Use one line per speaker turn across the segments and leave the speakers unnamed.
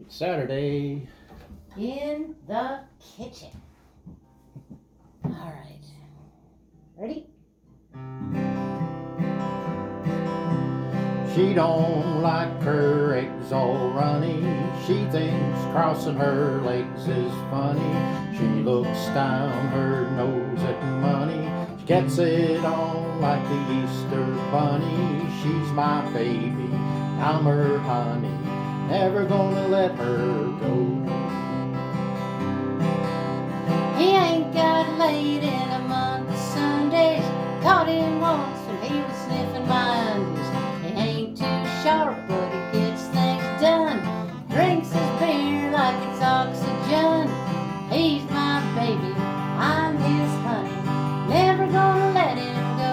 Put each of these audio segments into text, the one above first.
Saturday.
In the kitchen. All right. Ready?
She don't like her eggs all runny. She thinks crossing her legs is funny. She looks down her nose at money. She gets it on like the Easter bunny. She's my baby, I'm her honey. Never gonna let her go.
He ain't got laid in a month of Sundays. Caught him once when he was sniffing my undies. He ain't too sharp, but he gets things done. Drinks his beer like it's oxygen. He's my baby, I'm his honey. Never gonna let him go.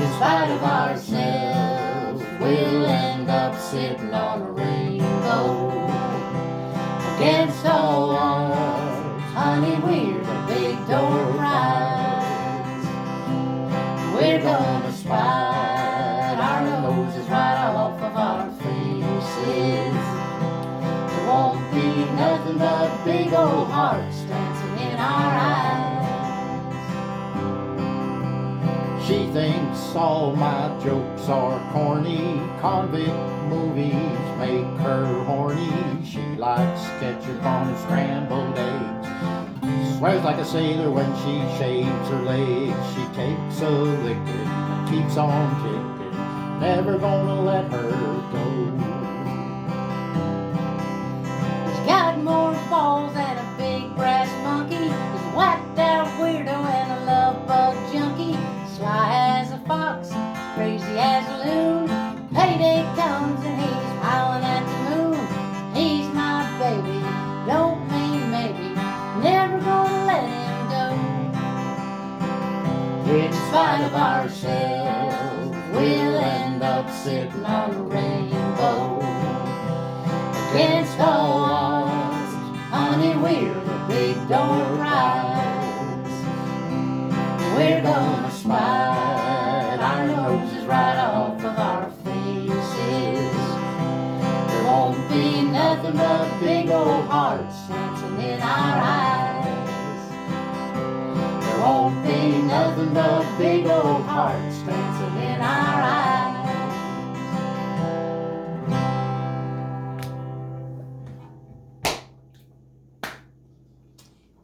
In spite of ourselves, we'll end up sitting on a rainbow. Against all odds, honey, we're the big door prize. We're gonna slide our noses right off of our faces. There won't be nothing but big old hearts dancing in our eyes.
She thinks all my jokes are corny. Convict movies make her horny. She likes ketchup on her scrambled eggs. Swears like a sailor when she shaves her legs. She takes a licking and keeps on kicking. Never gonna let her go.
He's got more balls than a big brass monkey. He's a whacked out weirdo and a love bug junkie. Sly as a fox, crazy as a loon. Payday comes and he's howling at the moon. He's my baby, don't mean maybe. Never gonna let him go. In spite of ourselves, we'll end up sitting on a rainbow. Against all odds, honey, we're the big door prize. We're gonna slide our noses right off of our faces. There won't be nothing but big old hearts dancing in our eyes. There won't be nothing but big old hearts dancing in our eyes.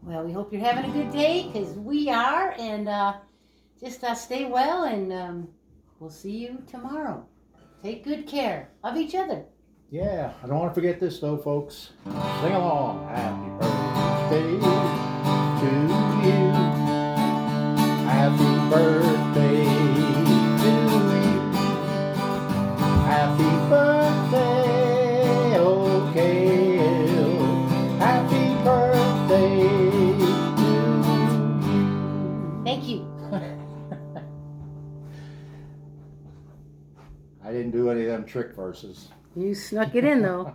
Well, we hope you're having a good day, because we are, and just stay well, and we'll see you tomorrow. Take good care of each other.
Yeah, I don't want to forget this though, folks. Sing along. Happy birthday to you. Happy birthday to you. Happy birthday, oh Gail. Happy birthday to you.
Thank you.
I didn't do any of them trick verses.
You snuck it in, though.